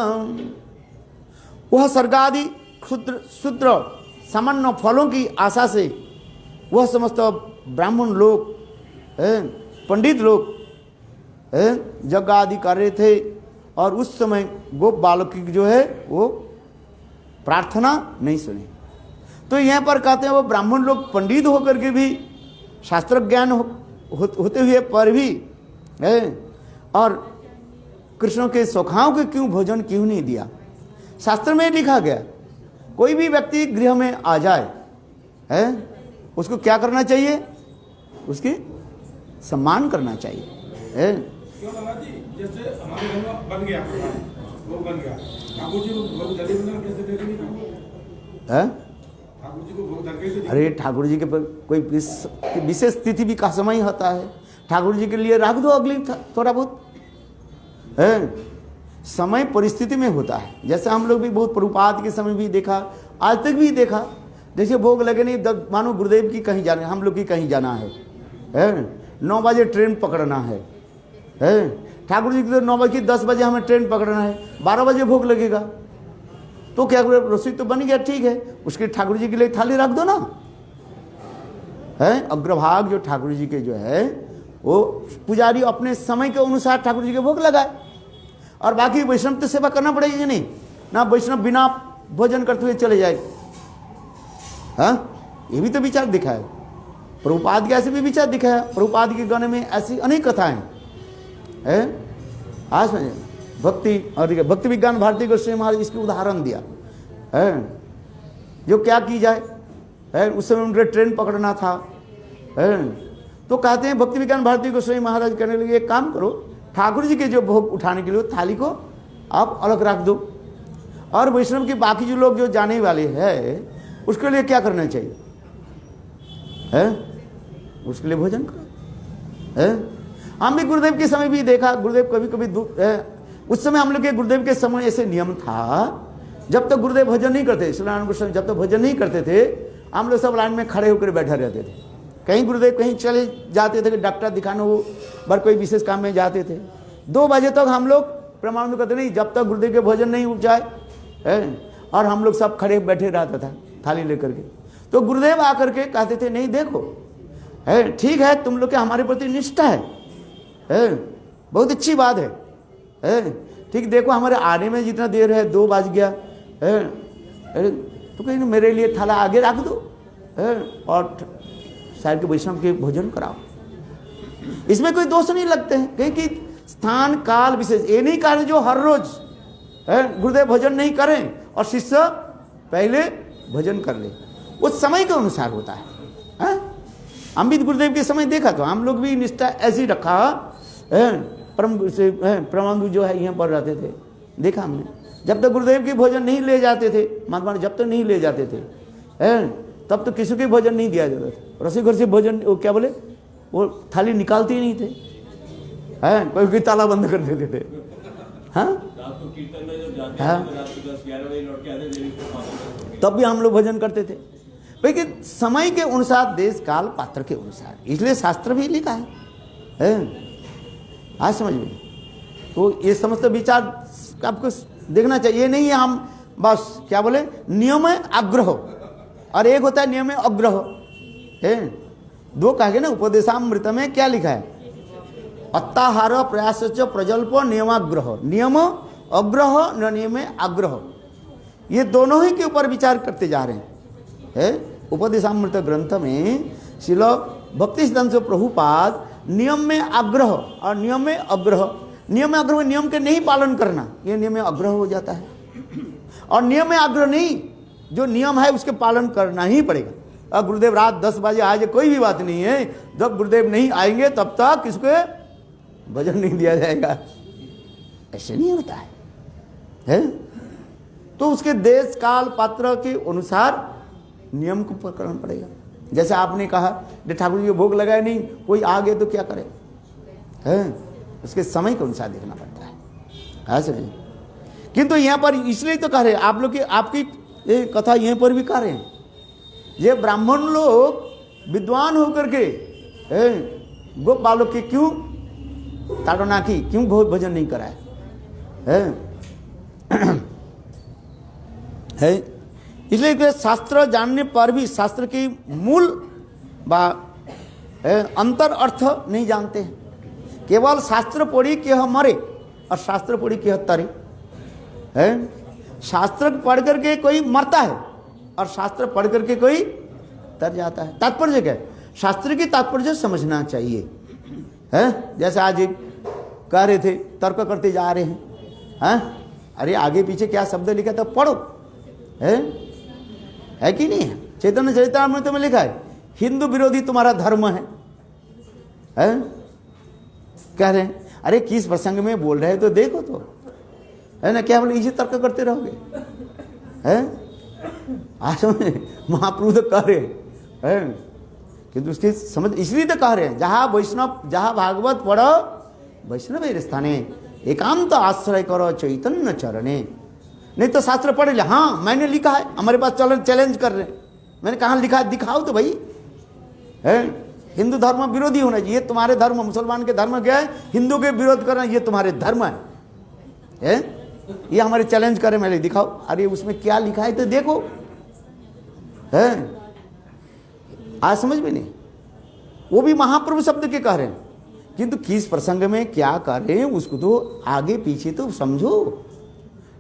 Speaker 1: वह स्वर्ग आदि क्षुद्र सामान्य फलों की आशा से वह समस्त ब्राह्मण लोग, पंडित लोग यज्ञ आदि कर रहे थे, और उस समय गोप बालक की जो है वो प्रार्थना नहीं सुनी। तो यहाँ पर कहते हैं वो ब्राह्मण लोग पंडित होकर के भी, शास्त्र ज्ञान होते हुए पर भी और कृष्ण के सखाओं के क्यों भोजन क्यों नहीं दिया। शास्त्र में लिखा गया कोई भी व्यक्ति गृह में आ जाए उसको क्या करना चाहिए, उसकी सम्मान करना चाहिए।
Speaker 4: क्यों जी, जैसे हमारे घर में बन गया, वो बन गया, ठाकुर जी को भोग दली बना कैसे दे देंगे ठाकुर जी को भोग दली?
Speaker 1: अरे ठाकुर जी के कोई विशेष तिथि भी का समय होता है, ठाकुर जी के लिए रख दो अगली थोड़ा बहुत, समय परिस्थिति में होता है। जैसे हम लोग भी बहुत प्रभुपाद के समय भी देखा, आज तक भी देखा, जैसे भोग लगे नहीं, मानो गुरुदेव की कहीं जाना, हम लोग की कहीं जाना है 9 बजे ट्रेन पकड़ना है, ठाकुर जी की 9 बजे 10 बजे हमें ट्रेन पकड़ना है, 12 बजे भोग लगेगा, तो क्या रसोई तो बन गया, ठीक है, उसके ठाकुर जी के लिए थाली रख दो ना, अग्रभाग जो ठाकुर जी के जो है वो पुजारी अपने समय के अनुसार ठाकुर जी के भोग लगाए, और बाकी वैष्णव तो सेवा करना पड़ेगी नहीं ना, वैष्णव बिना भोजन करते हुए चले जाए। ये भी तो विचार दिखा है, प्रभुपाद के ऐसे भी विचार दिखाया, प्रभुपाद के गाने में ऐसी अनेक कथाएं हैं। आज में भक्ति और भक्ति विज्ञान भारती गोस्वामी महाराज इसकी उदाहरण दिया है, जो क्या की जाए उस समय उनके ट्रेन पकड़ना था, तो कहते हैं भक्ति विज्ञान भारती गोस्वामी महाराज कहने लगे एक काम करो, ठाकुर जी के जो भोग उठाने के लिए थाली को आप अलग रख दो, और वैष्णव के बाकी जो लोग जो जाने वाले हैं उसके लिए क्या करना चाहिए, उसके लिए भोजन करो। हम भी गुरुदेव के समय भी देखा, गुरुदेव कभी कभी उस समय हम लोग के गुरुदेव के समय ऐसे नियम था, जब तक गुरुदेव भोजन नहीं करते, श्रीनारायण गोस्वामी जब तक भोजन नहीं करते थे, हम लोग सब लाइन में खड़े होकर बैठे रहते थे। कहीं गुरुदेव कहीं चले जाते थे, डॉक्टर दिखाने वो बर कोई विशेष काम में जाते थे, 2 बजे तक हम लोग प्रमाण करते नहीं, जब तक गुरुदेव के भोजन नहीं उठ जाए, और हम लोग सब खड़े बैठे रहता था थाली लेकर के। तो गुरुदेव आकर के कहते थे नहीं देखो, ठीक है तुम लोग के हमारे प्रति निष्ठा है, बहुत अच्छी बात है, ठीक, देखो हमारे आने में जितना देर है 2 बज गया, तो कहीं मेरे लिए थाला आगे रख दो, और साइड के वैष्णव के भोजन कराओ, इसमें कोई दोष नहीं लगते हैं। कहीं कि स्थान काल विशेष ये नहीं कह रहे जो हर रोज गुरुदेव भोजन नहीं करें और शिष्य पहले भोजन कर ले, उस समय के अनुसार होता है। हम भी गुरुदेव के समय देखा, तो हम लोग भी निष्ठा ऐसी रखा, परमानंद जो है यहाँ पर रहते थे, देखा हमने, जब तक गुरुदेव के भोजन नहीं ले जाते थे, महात्मा जब तक नहीं ले जाते थे, तब तो किसी के भोजन नहीं दिया जाता था। रसोई घर से भोजन वो क्या बोले, वो थाली निकालते ही नहीं थे, कोई ताला बंद कर देते थे। हाँ,
Speaker 2: रात को कीर्तन में जो जाते हैं, रात को 10-11 बजे लौट के आते थे।
Speaker 1: तब भी हम लोग भजन करते थे, लेकिन समय के अनुसार, देश काल पात्र के अनुसार, इसलिए शास्त्र भी लिखा है? आज समझ में। तो ये समस्त विचार आपको देखना चाहिए। नहीं है हम बस क्या बोले, नियम है आग्रह, और एक होता है नियम है अग्रह है। दो कहा ना, उपदेशामृत में क्या लिखा है, अत्ताहार प्रयास प्रजल्प नियमाग्रह, नियम अग्रह न नियम आग्रह, ये दोनों ही के ऊपर विचार करते जा रहे हैं। उपदेशामृत ग्रंथ में श्रील भक्ति सिद्धांत प्रभुपाद नियम में आग्रह और नियम में अग्रह, नियम में आग्रह, नियम के नहीं पालन करना, ये नियम में आग्रह हो जाता है। और नियम में आग्रह नहीं, जो नियम है उसके पालन करना ही पड़ेगा। अब गुरुदेव रात 10 बजे आए, कोई भी बात नहीं है, जब गुरुदेव नहीं आएंगे तब तक किसको भजन नहीं दिया जाएगा, ऐसे नहीं होता है? तो उसके देश काल पात्र के अनुसार नियम को करना पड़ेगा। जैसे आपने कहा ठाकुर जी को भोग लगाए नहीं, कोई आ गए तो क्या करे, उसके समय के अनुसार देखना पड़ता है। ऐसे नहीं, किंतु यहाँ पर इसलिए तो कह रहे हैं आप लोग की, आपकी ये कथा यहीं पर भी कह रहे हैं, ये ब्राह्मण लोग विद्वान होकर के गोप बालक के क्यों ताड़ना की, क्यों भजन नहीं कराए है? इसलिए शास्त्र जानने पर भी शास्त्र की मूल अंतर अर्थ नहीं जानते हैं। केवल शास्त्र पढ़ी के हम मरे और शास्त्र पढ़ी के तरे है। शास्त्र पढ़ करके कोई मरता है और शास्त्र पढ़ करके कोई तर जाता है। तात्पर्य क्या है? शास्त्र की तात्पर्य समझना चाहिए है। जैसे आज एक कह रहे थे, तर्क करते जा रहे हैं, अरे आगे पीछे क्या शब्द लिखा था पढ़ो, है कि नहीं है? चैतन्य चरितामृत में लिखा है हिंदू विरोधी तुम्हारा धर्म है, कह रहे हैं। अरे किस प्रसंग में बोल रहे हैं तो देखो तो, है ना? क्या बोले इसे तर्क करते रहोगे, हैं? आज महाप्रभु तो कह रहे हैं, किंतु उसकी समझ इसलिए तो कह रहे हैं, जहाँ वैष्णव, जहाँ भागवत पढ़ो वैष्णव स्थाने एकांत आश्रय करो चैतन्य चरणे। नहीं तो शास्त्र पढ़ ले, हाँ मैंने लिखा है, हमारे पास चैलेंज कर रहे हैं, मैंने कहाँ लिखा है दिखाओ तो भाई, है? हिंदू धर्म विरोधी होना चाहिए, तुम्हारे धर्म, मुसलमान के धर्म क्या है, हिंदू के विरोध करना, ये तुम्हारे धर्म है? ये हमारे चैलेंज करे, मैंने दिखाओ, अरे उसमें क्या लिखा है तो देखो, है? आज समझ में नहीं, वो भी महाप्रभु शब्द के कह रहे हैं, किंतु किस प्रसंग में क्या कर रहे हैं उसको तो आगे पीछे तो समझो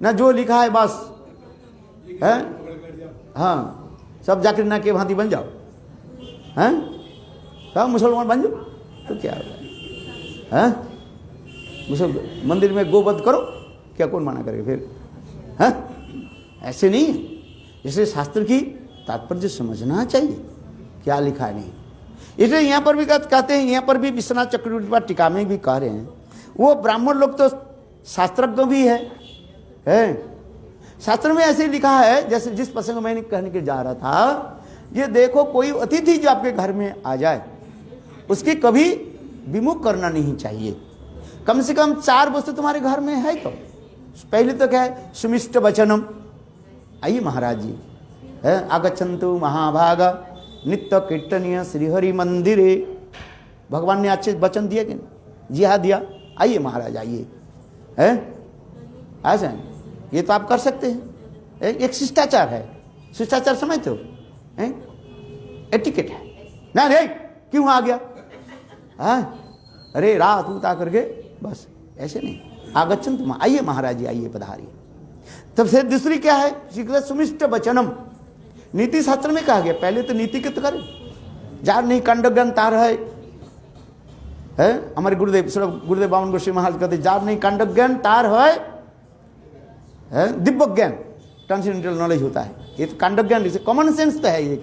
Speaker 1: ना। जो लिखा है बस है, हाँ सब जाकर ना के भांति बन जाओ, हैं? सब मुसलमान बन जाओ तो क्या होगा, हैं? मुसलमान मंदिर में गोवध करो, क्या कौन माना करेगा फिर, हैं? ऐसे नहीं है। इसलिए शास्त्र की तात्पर्य समझना चाहिए, क्या लिखा है नहीं। इसलिए यहाँ पर भी कहते हैं, यहाँ पर भी विश्वनाथ चक्रवर्ती पर टीका में भी कह रहे हैं, वो ब्राह्मण लोग तो शास्त्रज्ञ भी है। शास्त्र में ऐसे लिखा है, जैसे जिस प्रसंग में मैंने कहने के जा रहा था, ये देखो कोई अतिथि जो आपके घर में आ जाए उसकी कभी विमुख करना नहीं चाहिए। कम से कम 4 वस्तु तुम्हारे घर में है तो पहले तो क्या है, सुमिष्ट वचनम, आइए महाराज जी, है आगच्छन्तु महाभागा नित्य कीर्तनीय श्रीहरि मंदिरे। भगवान ने अच्छे वचन दिए कि जी हाँ दिया, आइए महाराज आइए, है ऐसा। ये तो आप कर सकते हैं, एक शिष्टाचार है, शिष्टाचार समझते हो, एटिकेट है ना। नहीं क्यों आ गया, अरे रात उता करके बस ऐसे नहीं, आगच्छन तुम आइए महाराज जी आइए पधारिए। तब से दूसरी क्या है, सुमिष्ट वचनम, नीति शास्त्र में कहा गया, पहले तो नीति के तो करे, जार नहीं कांडज्ञान तार है, हमारे गुरुदेव बामन गोस्वामी महाराज कहते जार नहीं कांडज्ञान तार है दिव्य ज्ञान, ट्रांसेंडेंटल नॉलेज होता है। ये तो कांडज्ञान जैसे कॉमन सेंस तो है, ये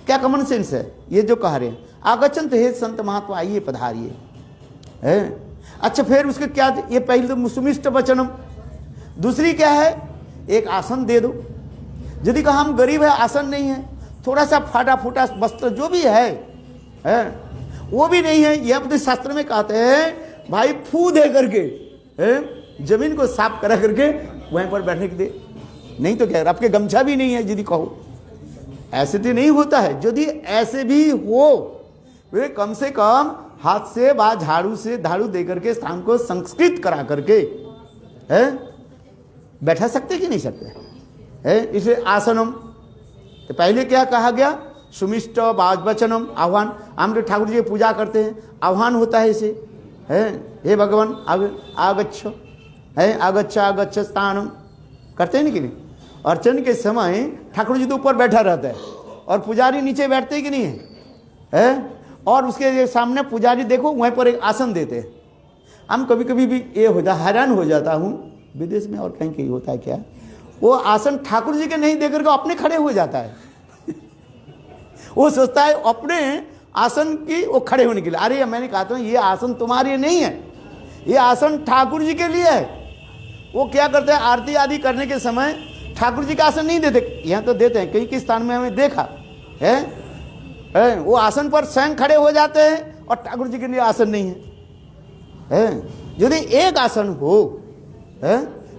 Speaker 1: क्या कॉमन सेंस है ये जो कह रहे हैं, आगच्छन तो हे संत महात्मा आइए पधारिए, है। अच्छा फिर उसके क्या, ये पहले तो सुमिष्ट वचनम, दूसरी क्या है, एक आसन दे दो। यदि कहा हम गरीब है, आसन नहीं है, थोड़ा सा फाटा फूटा वस्त्र जो भी है वो भी नहीं है, यह अपने शास्त्र में कहते हैं भाई फू दे करके जमीन को साफ करा करके वहीं पर बैठने के दे, नहीं तो क्या, आपके गमछा भी नहीं है यदि कहो, ऐसे तो नहीं होता है। यदि ऐसे भी हो वे कम से कम हाथ से बा झाड़ू से झाड़ू दे करके स्थान को संस्कृत करा करके है बैठा सकते कि नहीं सकते है। इसे आसनम, तो पहले क्या कहा गया, सुमिष्ट वाचनम आह्वान। हम जो ठाकुर जी की पूजा करते हैं आह्वान होता है इसे है, हे भगवान आगच्छ है, आगच्छ आगच्छ स्थानम करते हैं ना कि नहीं। अर्चन के समय ठाकुर जी तो ऊपर बैठा रहता है और पुजारी नीचे बैठते कि नहीं है, और उसके सामने पुजारी देखो वहीं पर एक आसन देते हैं। हम कभी कभी भी ये हो जा हैरान हो जाता हूँ, विदेश में और कहीं कहीं होता है क्या, वो आसन ठाकुर जी के नहीं देकर के अपने खड़े हो जाता है वो सोचता है अपने आसन की वो खड़े होने के लिए। अरे मैंने कहा था ये आसन तुम्हारे नहीं है, ये आसन ठाकुर जी के लिए है। वो क्या करते हैं, आरती आदि करने के समय ठाकुर जी का आसन नहीं देते, यहाँ तो देते हैं, कहीं के स्थान में हमें देखा है वो आसन पर स्वयं खड़े हो जाते हैं और ठाकुर जी के लिए आसन नहीं है। यदि एक आसन हो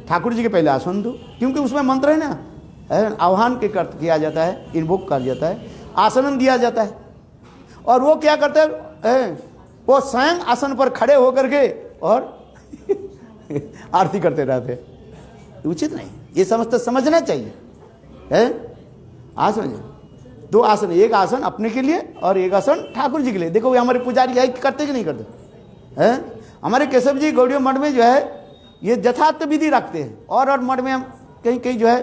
Speaker 1: ठाकुर जी के पहले आसन दो, क्योंकि उसमें मंत्र है ना, आह्वान के कर्त किया जाता है, इन्वोक कर जाता है, आसनन दिया जाता है। और वो क्या करते हैं, वो स्वयं आसन पर खड़े होकर के और आरती करते रहते हैं। उचित नहीं, ये समझना चाहिए है। आसन दो आसन, एक आसन अपने के लिए और एक आसन ठाकुर जी के लिए। देखो हमारे पुजारी यही करते कि नहीं करते हैं। हमारे केशव जी गौड़ियों मठ में जो है ये यथार्थ विधि रखते हैं, और मठ में हम कहीं कहीं जो है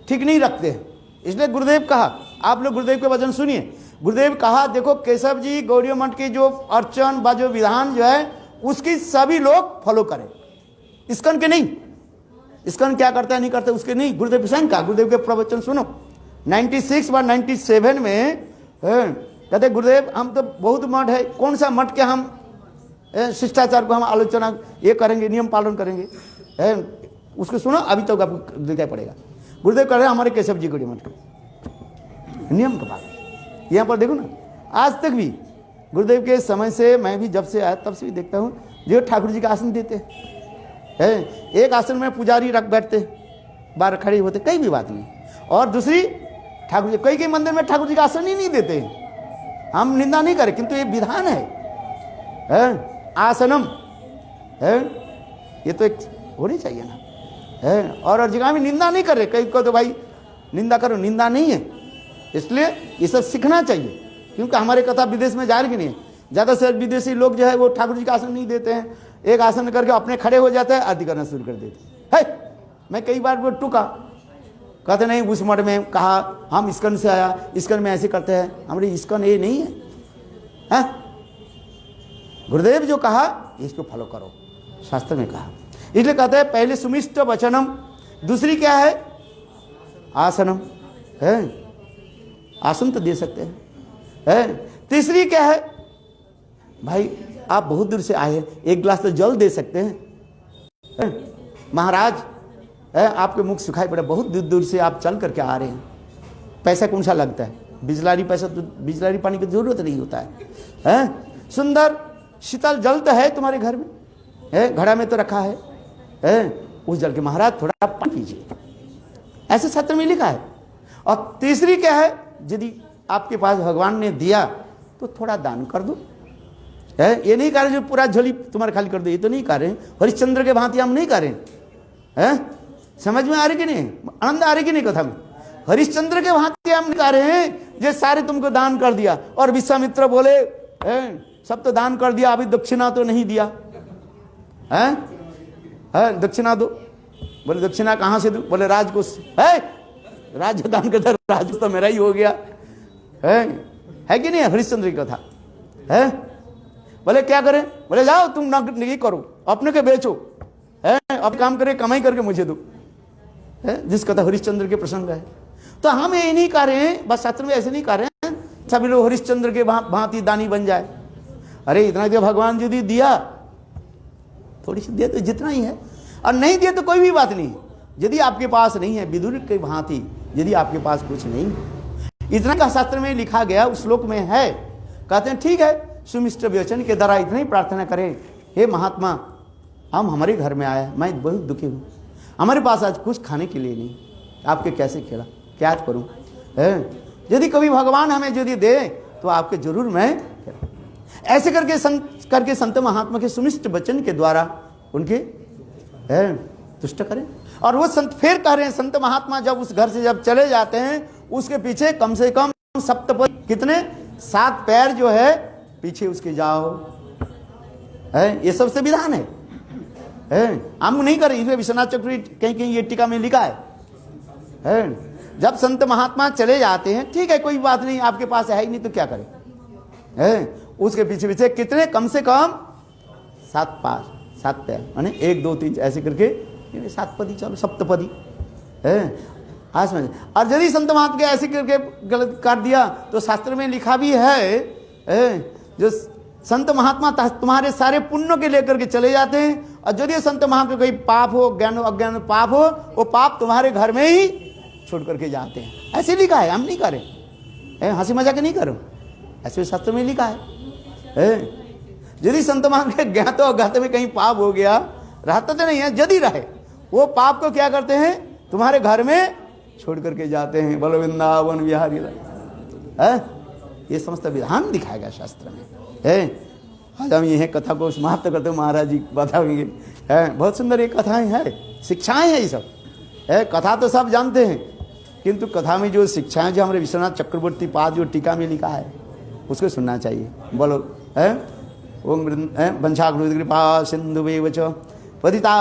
Speaker 1: ठीक नहीं रखते हैं। इसलिए गुरुदेव कहा, आप लोग गुरुदेव के वचन सुनिए, गुरुदेव कहा देखो केशव जी गौड़ियों मठ की जो अर्चन व जो विधान जो है उसकी सभी लोग फॉलो करें, इस्कन के नहीं। इस्कन क्या करता है नहीं करता उसके नहीं, गुरुदेव स्वयं का, गुरुदेव के प्रवचन सुनो 96 व 97 में कहते गुरुदेव हम तो बहुत मठ है, कौन सा मठ के हम शिष्टाचार को हम आलोचना ये करेंगे, नियम पालन करेंगे उसको सुनो, अभी तक आपको दिखाई पड़ेगा। गुरुदेव कह रहे हैं हमारे केशव जी गौड़ियों मठ के नियम का बात। यहाँ पर देखो ना, आज तक भी गुरुदेव के समय से मैं भी जब से आया तब से भी देखता हूँ जो ठाकुर जी का आसन देते हैं, एक आसन में पुजारी रख बैठते, बाहर खड़े होते, कहीं भी बात नहीं। और दूसरी ठाकुर जी, कई मंदिर में ठाकुर जी का आसन ही नहीं देते, हम निंदा नहीं करें, किंतु ये विधान है आसनम है, ये तो एक होनी चाहिए ना है। और जगह में निंदा नहीं कर रहे, कई को तो भाई निंदा करो, निंदा नहीं है। इसलिए ये सब सीखना चाहिए, क्योंकि हमारे कथा विदेश में जा रही नहीं है। ज़्यादा से विदेशी लोग जो है वो ठाकुर जी का आसन नहीं देते हैं, एक आसन करके अपने खड़े हो जाते हैं, आरती करना शुरू कर देते हैं। मैं कई बार वो टूका, कहते नहीं उस मठ में कहा हम इस्कन से आया, इस्कन में ऐसे करते हैं, हमारे इस्कन ये नहीं है। गुरुदेव जो कहा इसको फॉलो करो, शास्त्र में कहा। इसलिए कहते हैं पहले सुमिष्ट वचनम, दूसरी क्या है आसनम है, आसन तो दे सकते हैं। तीसरी क्या है, भाई आप बहुत दूर से आए हैं, एक गिलास तो जल दे सकते हैं। महाराज आपके मुख सुखाई पड़ा, बहुत दूर दूर से आप चल करके आ रहे हैं, पैसा कौन सा लगता है, बिजलारी पैसा तो बिजलारी पानी की जरूरत नहीं होता है। सुंदर शीतल जल तो है तुम्हारे घर में, घड़ा में तो रखा है, उस जल के महाराज थोड़ा पानी पीजिए, ऐसे शास्त्र में लिखा है। और तीसरी क्या है, यदि आपके पास भगवान ने दिया तो थोड़ा दान कर दो। ये नहीं कह रहे जो पूरा झोली तुम्हारे खाली कर दो, ये तो नहीं कह रहे, हरिश्चंद्र के भांति हम नहीं कह रहे हैं। समझ में आ रही कि नहीं, आनंद आ रही कि नहीं कथा में। हरिश्चंद्र के भांति हम नहीं कह रहे हैं ये सारे तुमको दान कर दिया, और विश्वामित्र बोले सब तो दान कर दिया, अभी दक्षिणा तो नहीं दिया है, दक्षिणा दो। बोले दक्षिणा कहाँ से दो, बोले राजकोष है, राज्य दान कर, राजकोष तो मेरा ही हो गया है कि नहीं। हरिश्चंद्र की कथा है। बोले क्या करें, बोले जाओ तुम नहीं करो, अपने के बेचो, अब काम करे कमाई करके मुझे दो, जिस कथा हरिश्चंद्र के प्रसंग है। तो हम ये नहीं कह रहे हैं, बस शास्त्र में ऐसे नहीं कह रहे हैं सभी लोग हरिश्चंद्र के भांति दानी बन जाए। अरे इतना जो भगवान यदि दिया थोड़ी सी दे तो जितना ही है, और नहीं दिया तो कोई भी बात नहीं। यदि आपके पास नहीं है, विदुर के भांति यदि आपके पास कुछ नहीं है, इतना का शास्त्र में लिखा गया उस श्लोक में है, कहते हैं ठीक है सुमिष्ट वचन के द्वारा इतना ही प्रार्थना करें, हे महात्मा हम हमारे घर में आए, मैं बहुत दुखी हूँ, हमारे पास आज कुछ खाने के लिए नहीं, आपके कैसे खेला, क्या करूं है? यदि कभी भगवान हमें यदि दे तो आपके जरूर मैं ऐसे करके संत महात्मा के सुनिष्ठ वचन के द्वारा उनके है तुष्ट करें। और वो संत फिर कह रहे हैं, संत महात्मा जब उस घर से जब चले जाते हैं उसके पीछे कम से कम सप्तपदी, कितने 7 पैर जो है पीछे उसके जाओ है, ये सबसे विधान है हम नहीं करें। इसमें विश्वनाथ चक्रवर्ती कहीं कहीं ये टीका में लिखा है जब संत महात्मा चले जाते हैं, ठीक है कोई बात नहीं, आपके पास है ही नहीं तो क्या करें है, उसके पीछे पीछे कितने कम से कम 7 पैर यानी 1 2 3 ऐसे करके 7 पदी, चलो सप्तपदी है आज में। और यदि संत महात्मा के ऐसे करके गलत कर दिया तो शास्त्र में लिखा भी है जो संत महात्मा तुम्हारे सारे पुण्यों के लेकर के चले जाते हैं, और यदि संत महात्मा कोई पाप हो, ज्ञान अज्ञान पाप हो, वो पाप तुम्हारे घर में ही छोड़ करके जाते हैं। ऐसे लिखा है, हम नहीं करें, हंसी मजाक नहीं करो, ऐसे शास्त्र में लिखा है। यदि संत महात्मा के ज्ञात अज्ञात में कहीं पाप हो गया, रहता तो नहीं है, यदि रहे वो पाप को क्या करते हैं तुम्हारे घर में छोड़ करके जाते हैं। बोलो वृंदावन बिहारी है, ये समस्त विधान दिखाएगा शास्त्र में है। आज हम यह कथा को समाप्त करते महाराज जी बताएंगे है, बहुत सुंदर ये कथाएं हैं, शिक्षाएं हैं, ये सब है। कथा तो सब जानते हैं, किंतु कथा में जो शिक्षाएं जो हमारे विश्वनाथ चक्रवर्ती पाद जो टीका में लिखा है उसको सुनना चाहिए। बोलो है ओम वंशाकृति कृपा सिंधु पतिता